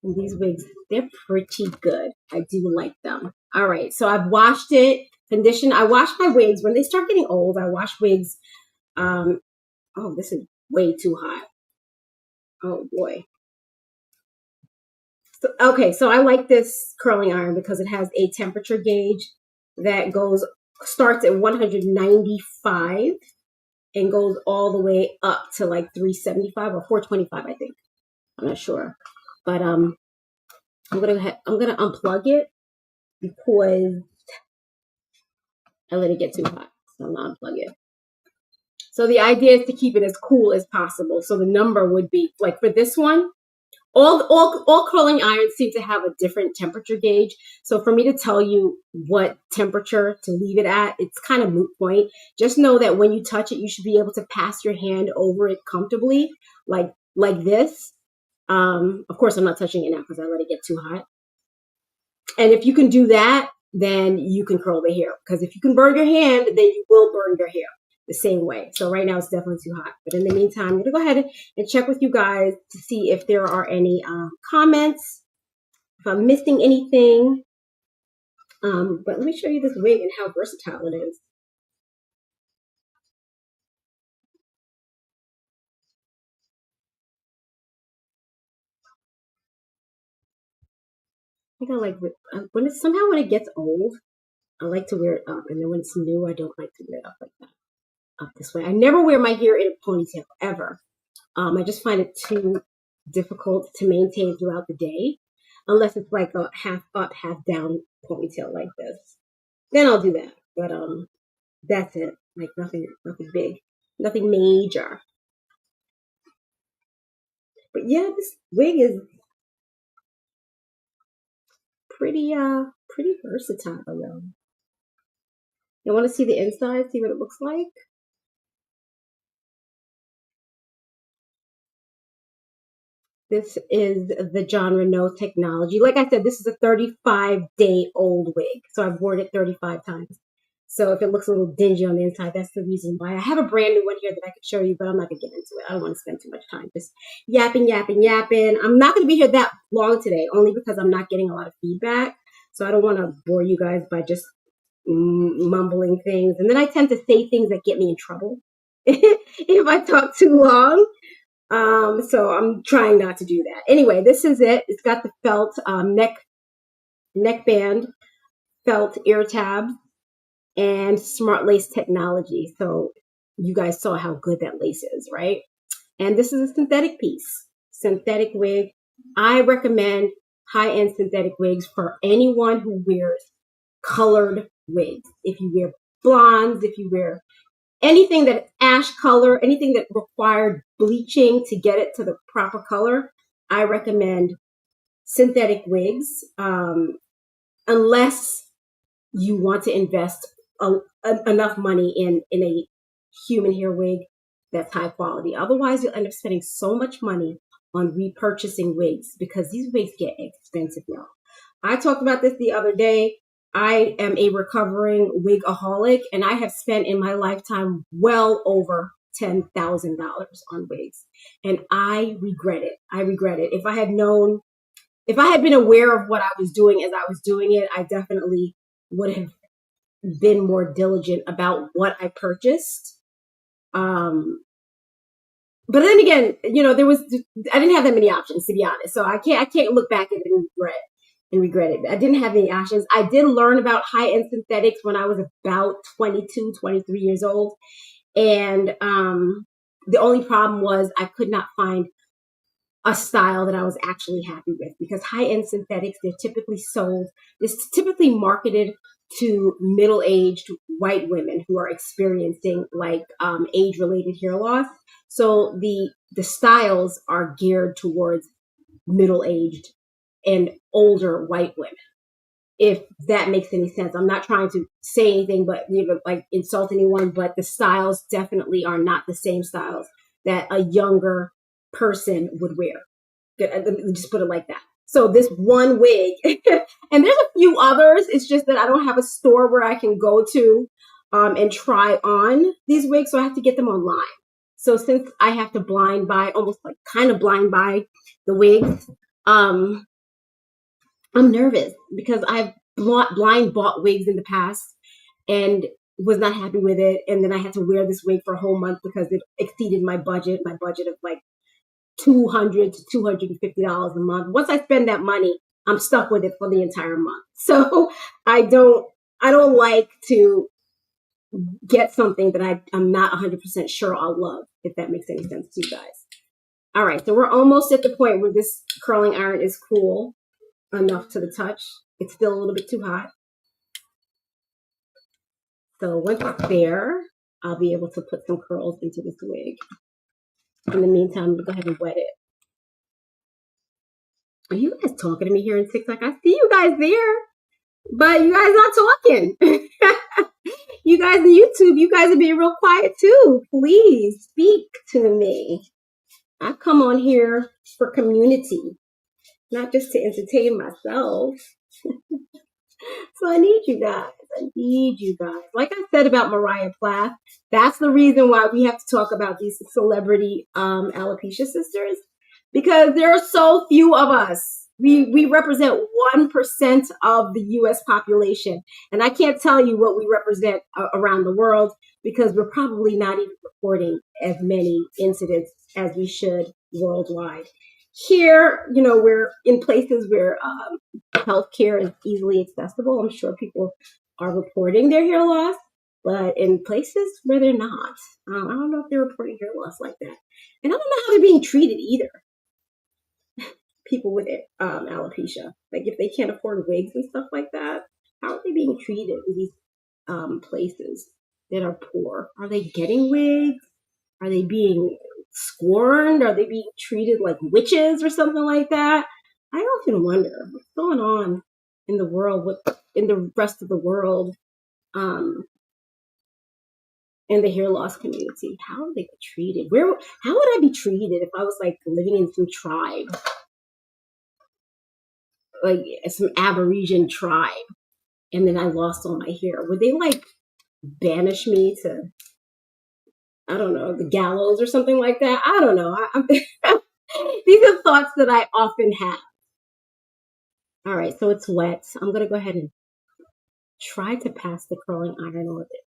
And these wigs, they're pretty good. I do like them. All right, so I've washed it, conditioned. I wash my wigs. When they start getting old, I wash wigs. Oh, this is way too hot. Oh, boy. So I like this curling iron because it has a temperature gauge that starts at 195 and goes all the way up to like 375 or 425, I think. I'm not sure, but I'm gonna unplug it because I let it get too hot, so I'm gonna unplug it. So the idea is to keep it as cool as possible. So the number would be like for this one. All curling irons seem to have a different temperature gauge. So for me to tell you what temperature to leave it at, it's kind of moot point. Just know that when you touch it, you should be able to pass your hand over it comfortably, like this. Of course, I'm not touching it now because I let it get too hot. And if you can do that, then you can curl the hair. Because if you can burn your hand, then you will burn your hair the same way. So right now it's definitely too hot. But in the meantime, I'm going to go ahead and check with you guys to see if there are any comments, if I'm missing anything. But let me show you this wig and how versatile it is. I think I like when it gets old, I like to wear it up, and then when it's new, I don't like to wear it up like that, up this way. I never wear my hair in a ponytail ever. I just find it too difficult to maintain throughout the day, unless it's like a half up, half down ponytail like this. Then I'll do that. But that's it. Like nothing big, nothing major. But yeah, this wig is pretty versatile, though. You want to see the inside, see what it looks like? This is the John Renault technology. Like I said, this is a 35-day-old wig, so I've worn it 35 times. So if it looks a little dingy on the inside, that's the reason why. I have a brand new one here that I could show you, but I'm not going to get into it. I don't want to spend too much time just yapping. I'm not going to be here that long today, only because I'm not getting a lot of feedback. So I don't want to bore you guys by just mumbling things. And then I tend to say things that get me in trouble if I talk too long. So I'm trying not to do that. Anyway, this is it. It's got the felt neckband, felt ear tabs, and smart lace technology. So you guys saw how good that lace is, right? And this is a synthetic piece, synthetic wig. I recommend high-end synthetic wigs for anyone who wears colored wigs. If you wear blondes, if you wear anything that ash color, anything that required bleaching to get it to the proper color, I recommend synthetic wigs, unless you want to invest enough money in a human hair wig that's high quality. Otherwise, you'll end up spending so much money on repurchasing wigs because these wigs get expensive, y'all. I talked about this the other day. I am a recovering wigaholic, and I have spent in my lifetime well over $10,000 on wigs, and I regret it. If I had been aware of what I was doing as I was doing it, I definitely would have been more diligent about what I purchased. But then again, I didn't have that many options, to be honest. So I can't look back at it and regret it. I didn't have any options. I did learn about high-end synthetics when I was about 22, 23 years old. And the only problem was I could not find a style that I was actually happy with, because high-end synthetics, it's typically marketed to middle-aged white women who are experiencing like age-related hair loss. So the styles are geared towards middle-aged and older white women, if that makes any sense. I'm not trying to say anything, but like insult anyone, but the styles definitely are not the same styles that a younger person would wear. Just put it like that. So this one wig, and there's a few others. It's just that I don't have a store where I can go to and try on these wigs, so I have to get them online. So since I have to almost like kind of blind buy the wigs, I'm nervous because I've blind bought wigs in the past and was not happy with it. And then I had to wear this wig for a whole month because it exceeded my budget of like $200 to $250 a month. Once I spend that money, I'm stuck with it for the entire month. So I don't like to get something that I'm not 100% sure I'll love, if that makes any sense to you guys. All right, so we're almost at the point where this curling iron is cool enough to the touch. It's still a little bit too hot. So once it's there, I'll be able to put some curls into this wig. In the meantime, I'm going to go ahead and wet it. Are you guys talking to me here in TikTok? I see you guys there, but you guys not talking. You guys on YouTube, you guys are being real quiet too. Please speak to me. I come on here for community, not just to entertain myself. So I need you guys. Like I said about Moriah Plath, that's the reason why we have to talk about these celebrity alopecia sisters, because there are so few of us. We represent 1% of the U.S. population, and I can't tell you what we represent around the world, because we're probably not even reporting as many incidents as we should worldwide. Here, we're in places where healthcare is easily accessible. I'm sure people are reporting their hair loss, but in places where they're not, I don't know if they're reporting hair loss like that. And I don't know how they're being treated either. People with alopecia, like if they can't afford wigs and stuff like that, how are they being treated in these places that are poor? Are they getting wigs? Are they being scorned? Are they being treated like witches or something like that? I often wonder what's going on in the world, in the rest of the world, um, in the hair loss community. How are they treated? How would I be treated if I was like living in some tribe, like some Aboriginal tribe, and then I lost all my hair? Would they like banish me to, I don't know, the gallows or something like that? I don't know. These are thoughts that I often have. All right, so it's wet. So I'm going to go ahead and try to pass the curling iron over it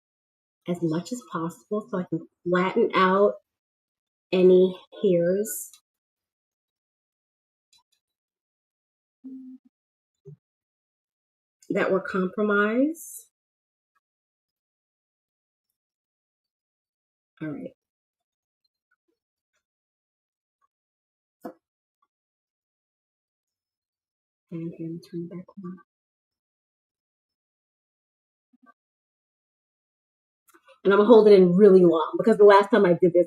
as much as possible so I can flatten out any hairs. That were compromised. All right. And then turn back on. And I'm gonna hold it in really long because the last time I did this,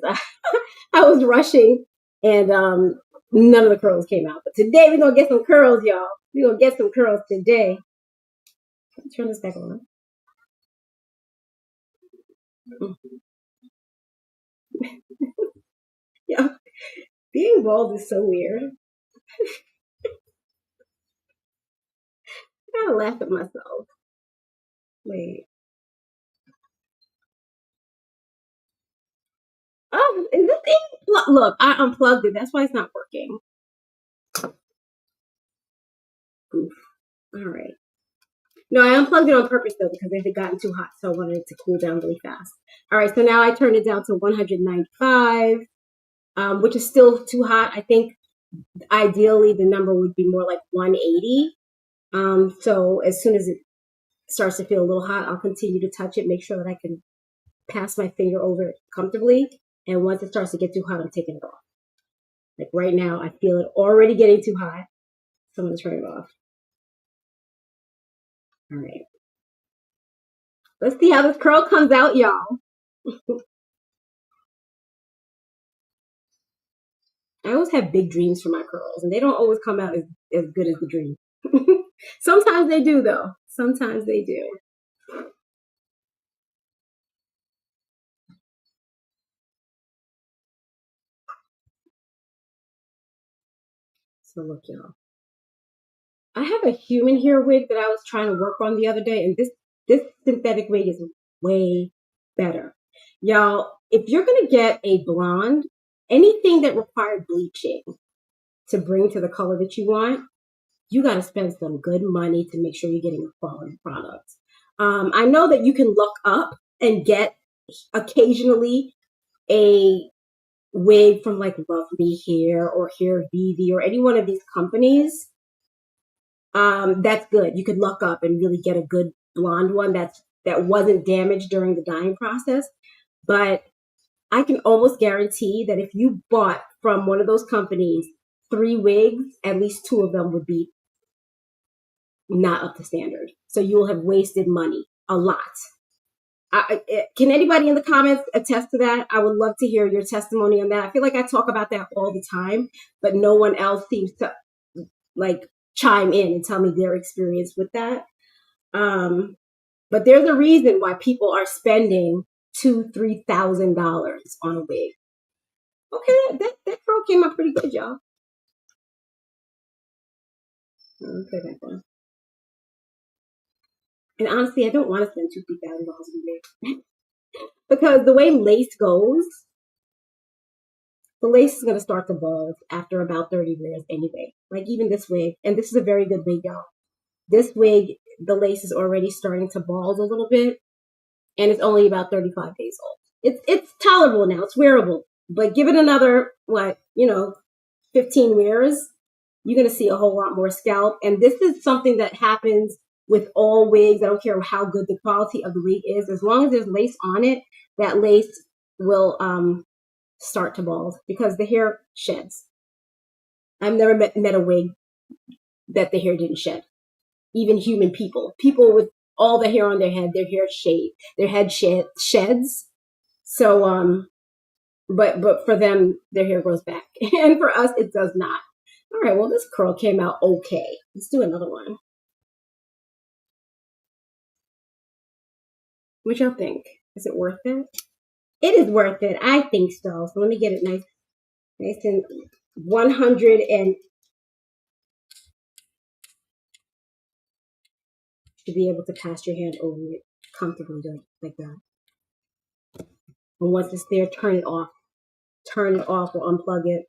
I was rushing and none of the curls came out. But today we're gonna get some curls, y'all. We're gonna get some curls today. Turn this back on. Yeah, being bald is so weird. I gotta laugh at myself. Wait. Oh, is this thing? Look, I unplugged it. That's why it's not working. Oof. All right. No, I unplugged it on purpose though because it had gotten too hot, so I wanted it to cool down really fast. All right, so now I turned it down to 195, which is still too hot. I think ideally the number would be more like 180. So as soon as it starts to feel a little hot, I'll continue to touch it, make sure that I can pass my finger over it comfortably. And once it starts to get too hot, I'm taking it off. Like right now, I feel it already getting too hot, so I'm gonna turn it off. All right. Let's see how this curl comes out, y'all. I always have big dreams for my curls, and they don't always come out as good as the dream. Sometimes they do, though. Sometimes they do. So look, y'all. I have a human hair wig that I was trying to work on the other day, and this synthetic wig is way better. Y'all, if you're gonna get a blonde, anything that required bleaching to bring to the color that you want, you got to spend some good money to make sure you're getting a quality product. I know that you can look up and get occasionally a wig from like Love Me Hair or Hair Vivi or any one of these companies. That's good. You could look up and really get a good blonde one that wasn't damaged during the dyeing process. But I can almost guarantee that if you bought from one of those companies 3 wigs, at least 2 of them would be not up to standard. So you will have wasted money a lot. Can anybody in the comments attest to that? I would love to hear your testimony on that. I feel like I talk about that all the time, but no one else seems to like chime in and tell me their experience with that. But there's a reason why people are spending $2,000-$3,000 on a wig. Okay, that girl came out pretty good, y'all. Okay, that one. And honestly, I don't want to spend $2,000-$3,000 on a wig because the way lace goes, the lace is going to start to bald after about 30 wears anyway. Like even this wig, and this is a very good wig, y'all. This wig, the lace is already starting to bald a little bit, and it's only about 35 days old. It's tolerable now. It's wearable, but give it another 15 wears, you're going to see a whole lot more scalp. And this is something that happens with all wigs. I don't care how good the quality of the wig is. As long as there's lace on it, that lace will start to bald because the hair sheds. I've never met a wig that the hair didn't shed. Even human people with all the hair on their head, their head sheds. So but for them, their hair grows back, and for us, it does not. All right, well, this curl came out okay. Let's do another one. What y'all think? Is it worth it? It is worth it. I think so. So let me get it nice and 100 and should be able to pass your hand over it comfortably like that. And once it's there, turn it off. Turn it off or unplug it.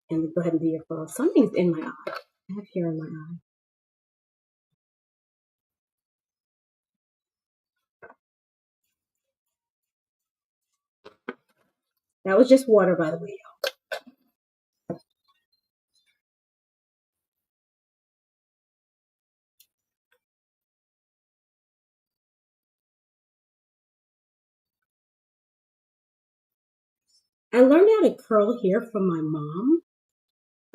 And go ahead and do your curl. Something's in my eye. I have hair in my eye. That was just water, by the way, y'all. I learned how to curl hair from my mom.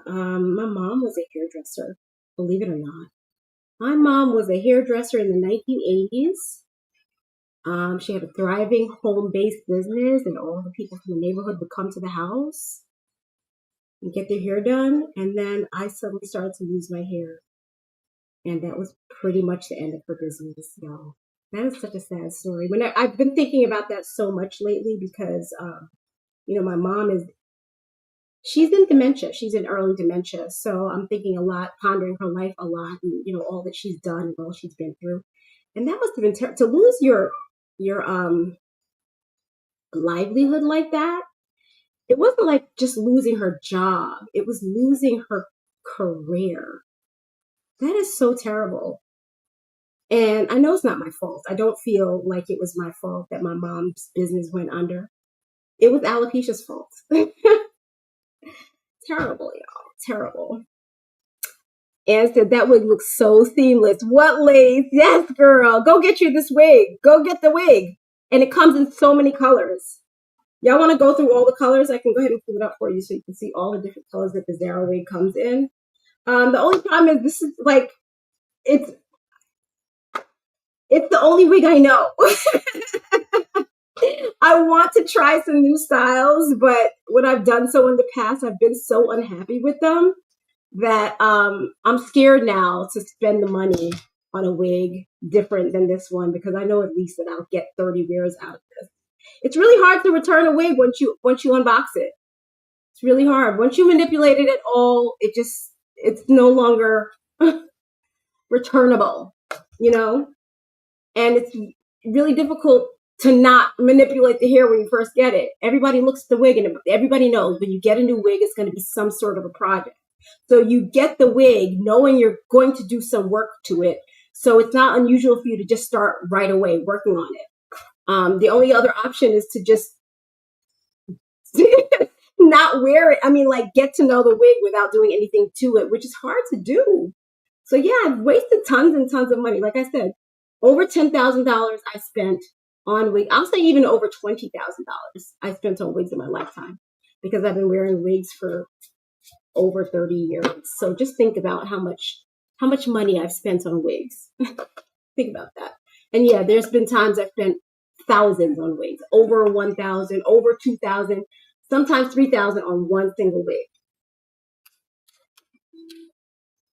My mom was a hairdresser, believe it or not. My mom was a hairdresser in the 1980s. She had a thriving home-based business, and all the people from the neighborhood would come to the house and get their hair done. And then I suddenly started to lose my hair. And that was pretty much the end of her business, y'all. That is such a sad story. I've been thinking about that so much lately because, my mom she's in dementia. She's in early dementia. So I'm thinking a lot, pondering her life a lot, and, all that she's done and all she's been through. And that must have been terrible. To lose your livelihood like that. It wasn't like just losing her job. It was losing her career. That is so terrible. And I know it's not my fault. I don't feel like it was my fault that my mom's business went under. It was Alopecia's fault. Terrible, y'all. Terrible. And said that wig looks so seamless. What lace? Yes, girl. Go get you this wig. Go get the wig. And it comes in so many colors. Y'all want to go through all the colors? I can go ahead and pull it up for you so you can see all the different colors that the Zara wig comes in. The only problem is this is like, it's the only wig I know. I want to try some new styles, but when I've done so in the past, I've been so unhappy with them that I'm scared now to spend the money on a wig different than this one because I know at least that I'll get 30 wears out of this. It's really hard to return a wig once you unbox it. It's really hard. Once you manipulate it at all, it's no longer returnable, and it's really difficult to not manipulate the hair when you first get it. Everybody looks at the wig and everybody knows when you get a new wig, it's going to be some sort of a project. So you get the wig knowing you're going to do some work to it. So it's not unusual for you to just start right away working on it. The only other option is to just not wear it. I mean, like get to know the wig without doing anything to it, which is hard to do. So yeah, I've wasted tons and tons of money. Like I said, over $10,000 I spent on wig. I'll say even over $20,000 I spent on wigs in my lifetime because I've been wearing wigs for over 30 years. So just think about how much money I've spent on wigs. Think about that. And yeah, there's been times I've spent thousands on wigs, over 1,000, over 2,000, sometimes 3,000 on one single wig.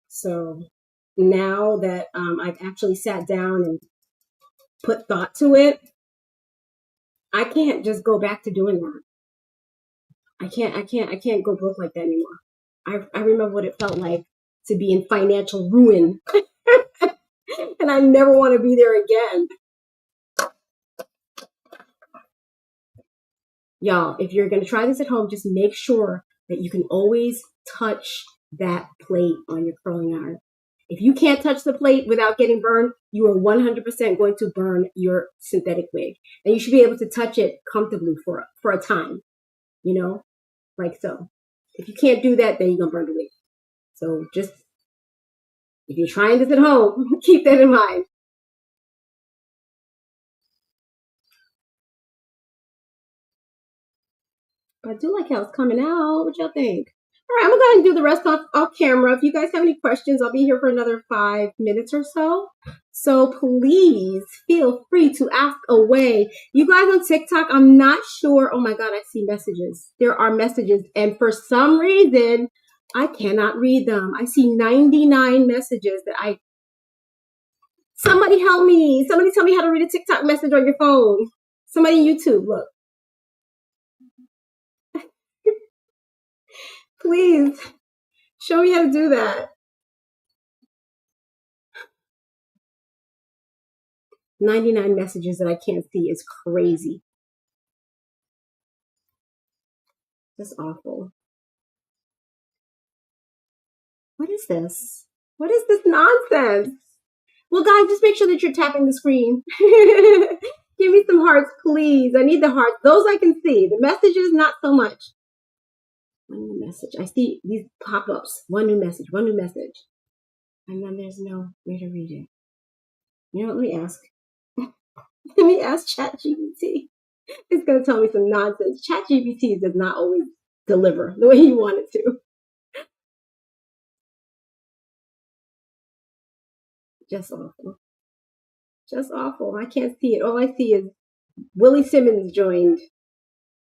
So now that I've actually sat down and put thought to it, I can't just go back to doing that. I can't go broke like that anymore. I remember what it felt like to be in financial ruin. And I never want to be there again. Y'all, if you're going to try this at home, just make sure that you can always touch that plate on your curling iron. If you can't touch the plate without getting burned, you are 100% going to burn your synthetic wig. And you should be able to touch it comfortably for a time, like so. If you can't do that, then you're going to burn the wig. So just, If you're trying this at home, keep that in mind. But I do like how it's coming out. What y'all think? All right, I'm gonna go ahead and do the rest off camera. If you guys have any questions, I'll be here for another 5 minutes or so. So please feel free to ask away. You guys on TikTok, I'm not sure. Oh my God, I see messages. There are messages. And for some reason, I cannot read them. I see 99 messages that somebody help me. Somebody tell me how to read a TikTok message on your phone. Somebody YouTube, look. Please show me how to do that. 99 messages that I can't see is crazy. That's awful. What is this? What is this nonsense? Well, guys, just make sure that you're tapping the screen. Give me some hearts, please. I need the hearts. Those I can see. The messages, not so much. One new message. I see these pop-ups. One new message. One new message. And then there's no way to read it. You know what? Let me ask. Let me ask ChatGPT. It's going to tell me some nonsense. ChatGPT does not always deliver the way you want it to. Just awful. Just awful. I can't see it. All I see is Willie Simmons joined.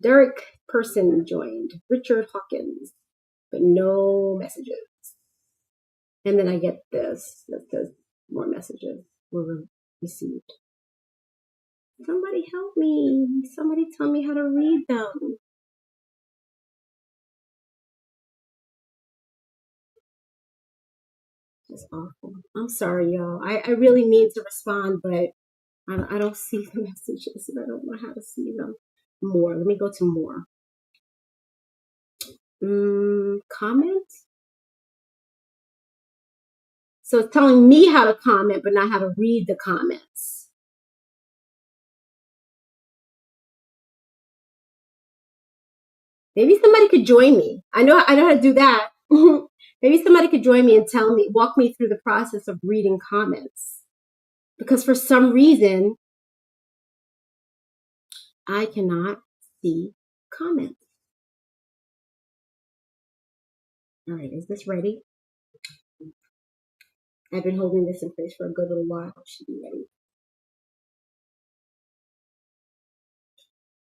Derek Person joined. Richard Hawkins. But no messages. And then I get this that says more messages were received. Somebody help me. Somebody tell me how to read them. Just awful. I'm sorry, y'all. I really mean to respond, but I don't see the messages and I don't know how to see them more. Let me go to more. Comment. So it's telling me how to comment, but not how to read the comments. Maybe somebody could join me. I know how to do that. Maybe somebody could join me and walk me through the process of reading comments. Because for some reason, I cannot see comments. All right, is this ready? I've been holding this in place for a good little while. It should be ready.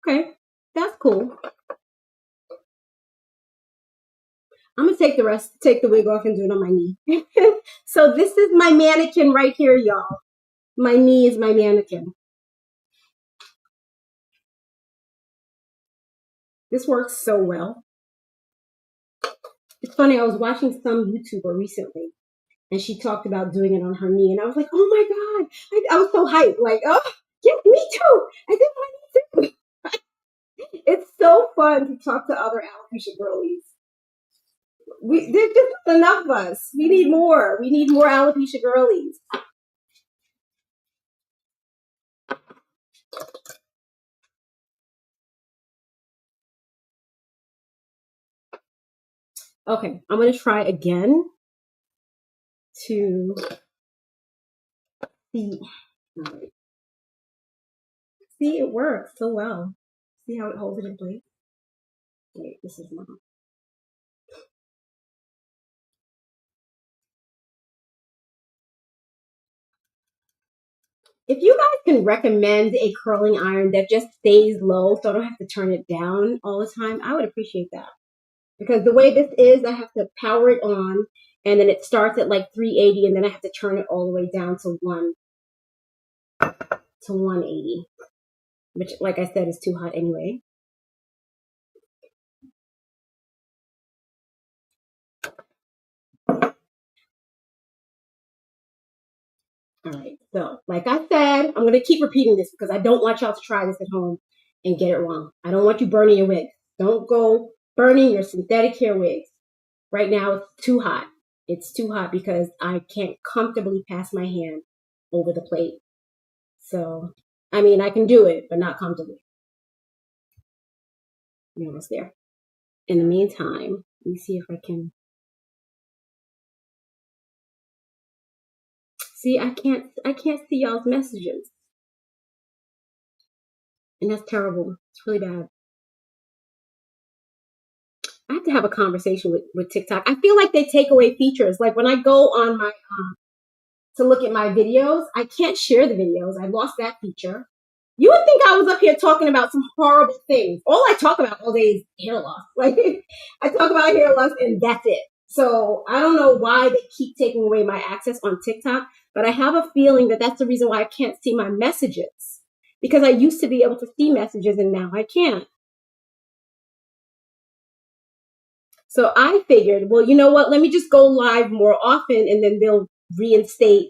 Okay, that's cool. I'm gonna take the wig off and do it on my knee. So this is my mannequin right here, y'all. My knee is my mannequin. This works so well. It's funny, I was watching some YouTuber recently, and she talked about doing it on her knee, and I was like, oh my God. I was so hyped, like, oh, yeah, me too. I did my knee too. It's so fun to talk to other alopecia girlies. There's just enough of us. We need more. We need more alopecia girlies. Okay, I'm going to try again to see. All right. See, it works so well. See how it holds it in place? Wait, this is not. If you guys can recommend a curling iron that just stays low so I don't have to turn it down all the time, I would appreciate that. Because the way this is, I have to power it on, and then it starts at like 380, and then I have to turn it all the way down to 180, which, like I said, is too hot anyway. All right, so like I said, I'm going to keep repeating this because I don't want y'all to try this at home and get it wrong. I don't want you burning your wigs. Don't go burning your synthetic hair wigs. Right now, it's too hot. It's too hot because I can't comfortably pass my hand over the plate. So, I mean, I can do it, but not comfortably. You're almost there. In the meantime, let me see if I can See, I can't see y'all's messages. And that's terrible. It's really bad. I have to have a conversation with TikTok. I feel like they take away features. Like when I go on my to look at my videos, I can't share the videos. I lost that feature. You would think I was up here talking about some horrible things. All I talk about all day is hair loss. Like I talk about hair loss and that's it. So I don't know why they keep taking away my access on TikTok, but I have a feeling that that's the reason why I can't see my messages. Because I used to be able to see messages and now I can't. So I figured, well, you know what? Let me just go live more often and then they'll reinstate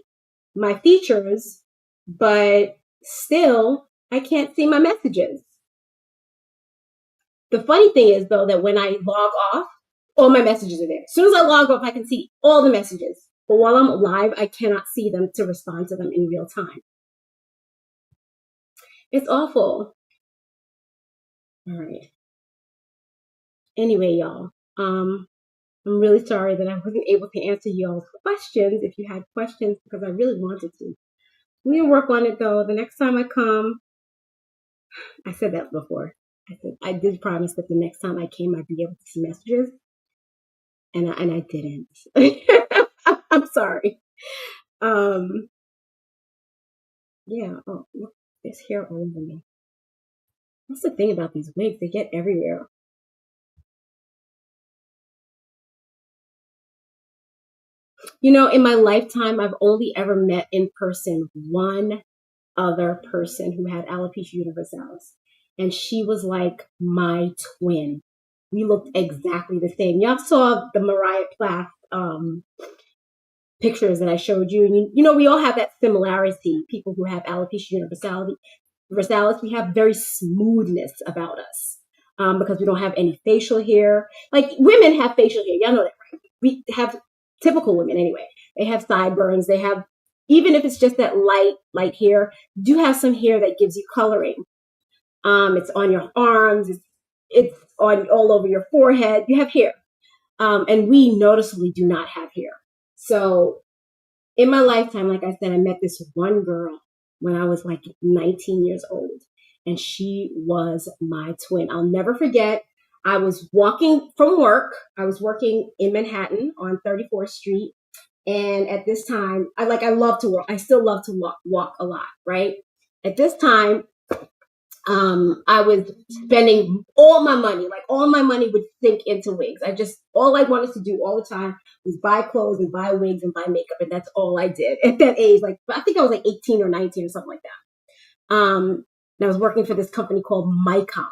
my features. But still, I can't see my messages. The funny thing is, though, that when I log off, all my messages are there. As soon as I log off, I can see all the messages. But while I'm live, I cannot see them to respond to them in real time. It's awful. All right. Anyway, y'all, I'm really sorry that I wasn't able to answer y'all's questions if you had questions because I really wanted to. We can work on it though. The next time I come, I said that before. I said I did promise that the next time I came, I'd be able to see messages, and I didn't. I'm sorry. Yeah. Oh, look, there's hair all over me. That's the thing about these wigs; they get everywhere. You know, in my lifetime, I've only ever met in person one other person who had alopecia universalis, and she was like my twin. We looked exactly the same. Y'all saw the Moriah Plath pictures that I showed you. And you know, we all have that similarity. People who have alopecia universalis, we have very smoothness about us because we don't have any facial hair. Like women have facial hair. Y'all know that, right? We have typical women anyway. They have sideburns. They have, even if it's just that light hair, do have some hair that gives you coloring. It's on your arms. It's on all over your forehead. You have hair. And we noticeably do not have hair. So in my lifetime, like I said, I met this one girl when I was like 19 years old, and she was my twin. I'll never forget. I was walking from work. I was working in Manhattan on 34th Street. And at this time, I love to walk. I still love to walk a lot, right? At this time, I was spending all my money, like all my money would sink into wigs. All I wanted to do all the time was buy clothes and buy wigs and buy makeup. And that's all I did at that age. Like, I think I was like 18 or 19 or something like that. And I was working for this company called Mycom.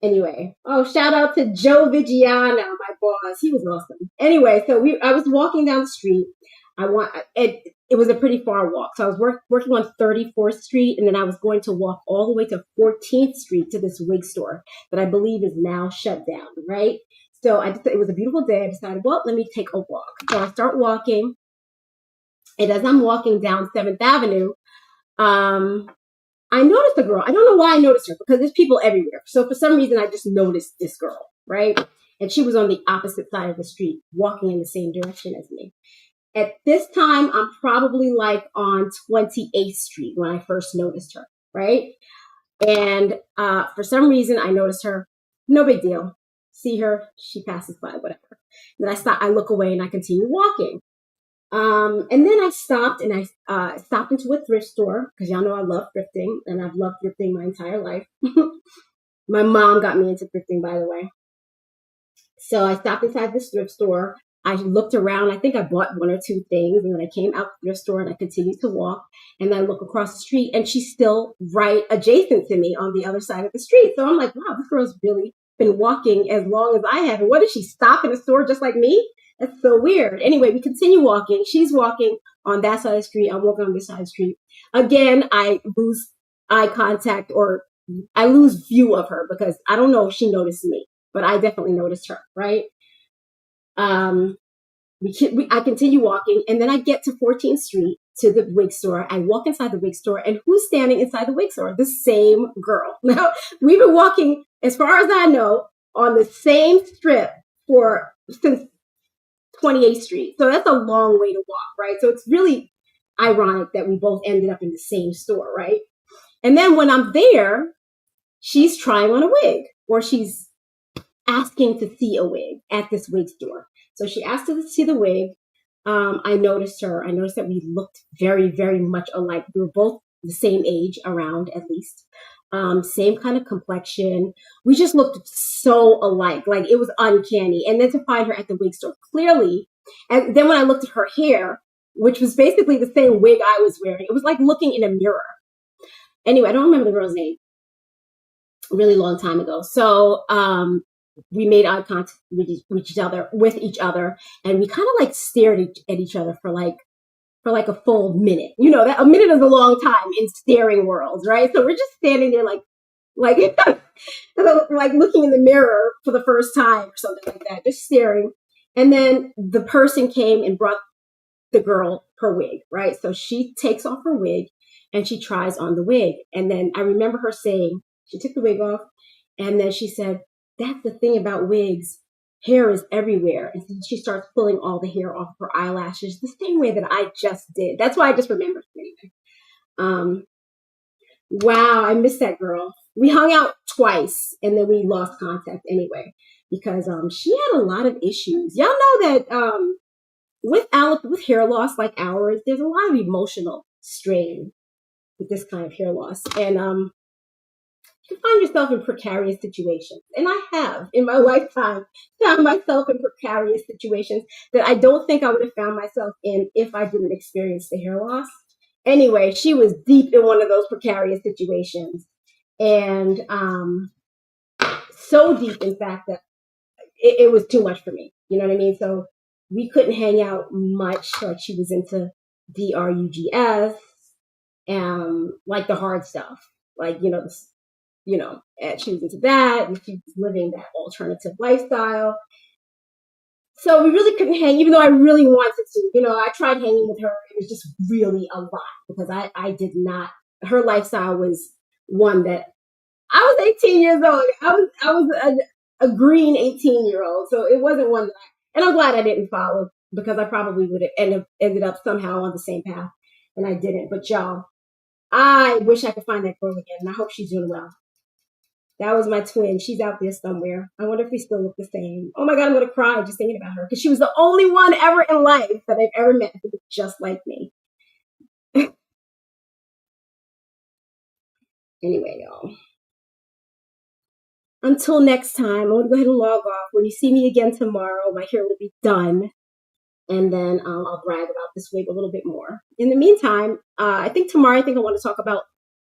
Anyway, shout out to Joe Vigiano, my boss. He was awesome. Anyway, so I was walking down the street. It was a pretty far walk. So I was working on 34th Street, and then I was going to walk all the way to 14th Street to this wig store that I believe is now shut down, right? So it was a beautiful day. I decided, well, let me take a walk. So I start walking, and as I'm walking down 7th Avenue, I noticed a girl. I don't know why I noticed her because there's people everywhere. So for some reason, I just noticed this girl, right? And she was on the opposite side of the street, walking in the same direction as me. At this time, I'm probably like on 28th Street when I first noticed her, right? And for some reason, I noticed her. No big deal. See her, she passes by, whatever. Then I look away and I continue walking. And then I stopped and I stopped into a thrift store because y'all know I love thrifting and I've loved thrifting my entire life. My mom got me into thrifting, by the way. So I stopped inside this thrift store. I looked around. I think I bought one or two things. And then I came out the thrift store and I continued to walk. And then I look across the street and she's still right adjacent to me on the other side of the street. So I'm like, wow, this girl's really been walking as long as I have. And what, did she stop in a store just like me? That's so weird. Anyway, we continue walking. She's walking on that side of the street. I'm walking on this side of the street. Again, I lose eye contact or I lose view of her because I don't know if she noticed me, but I definitely noticed her, right? I continue walking and then I get to 14th Street to the wig store. I walk inside the wig store and who's standing inside the wig store? The same girl. Now, we've been walking, as far as I know, on the same strip since 28th Street. So that's a long way to walk, right? So it's really ironic that we both ended up in the same store, right? And then when I'm there, she's trying on a wig, or she's asking to see a wig at this wig store. So she asked to see the wig. I noticed her. I noticed that we looked very, very much alike. We were both the same age, around at least. Same kind of complexion. We just looked so alike. Like, it was uncanny. And then to find her at the wig store, clearly. And then when I looked at her hair, which was basically the same wig I was wearing, it was like looking in a mirror. Anyway, I don't remember the girl's name. A really long time ago. So we made eye contact with each other, and we kind of like stared at each other for like a full minute. You know, that a minute is a long time in staring worlds, right? So we're just standing there like like looking in the mirror for the first time or something like that, just staring. And then the person came and brought the girl her wig, right? So she takes off her wig and she tries on the wig. And then I remember her saying, she took the wig off, and then she said, "That's the thing about wigs. Hair is everywhere." And then she starts pulling all the hair off her eyelashes the same way that I just did. That's why I just remembered it anyway. Wow, I miss that girl. We hung out twice and then we lost contact anyway, because she had a lot of issues. Y'all know that with hair loss like ours, there's a lot of emotional strain with this kind of hair loss. And you can find yourself in precarious situations. And I have, in my lifetime, found myself in precarious situations that I don't think I would have found myself in if I didn't experience the hair loss. Anyway, she was deep in one of those precarious situations. And so deep, in fact, that it was too much for me. You know what I mean? So we couldn't hang out much. Like, she was into drugs, like the hard stuff. Like, and she was into that, and she was living that alternative lifestyle. So we really couldn't hang, even though I really wanted to. I tried hanging with her. It was just really a lot, because I did not. Her lifestyle was one that I was 18 years old. I was a green 18-year-old, so it wasn't one that and I'm glad I didn't follow, because I probably would have ended up somehow on the same path, and I didn't. But y'all, I wish I could find that girl again, and I hope she's doing well. That was my twin. She's out there somewhere. I wonder if we still look the same. Oh my God, I'm going to cry just thinking about her, because she was the only one ever in life that I've ever met who was just like me. Anyway, y'all. Until next time, I'm going to go ahead and log off. When you see me again tomorrow, my hair will be done. And then I'll brag about this wig a little bit more. In the meantime, I think I want to talk about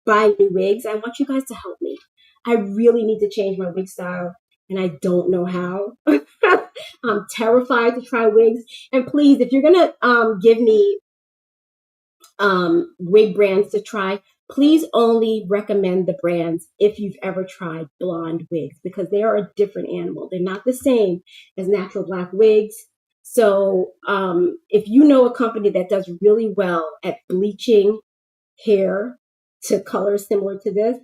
buying new wigs. I want you guys to help me. I really need to change my wig style, and I don't know how. I'm terrified to try wigs. And please, if you're going to give me wig brands to try, please only recommend the brands if you've ever tried blonde wigs, because they are a different animal. They're not the same as natural black wigs. So if you know a company that does really well at bleaching hair to colors similar to this,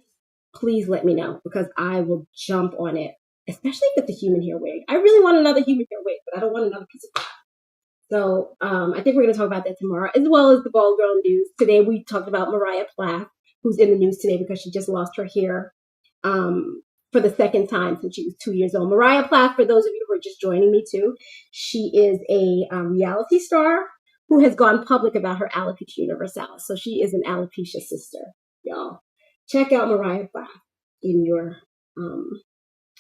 please let me know, because I will jump on it, especially with the human hair wig. I really want another human hair wig, but I don't want another piece of crap. So I think we're going to talk about that tomorrow, as well as the bald girl news. Today we talked about Moriah Plath, who's in the news today because she just lost her hair for the second time since she was 2 years old. Moriah Plath, for those of you who are just joining me too, she is a reality star who has gone public about her alopecia universalis. So she is an alopecia sister, y'all. Check out Moriah Plath in your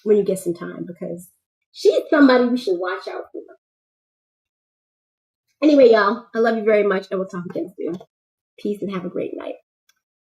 when you get some time, because she's somebody we should watch out for. Anyway, y'all, I love you very much, and we'll talk again soon. Peace and have a great night.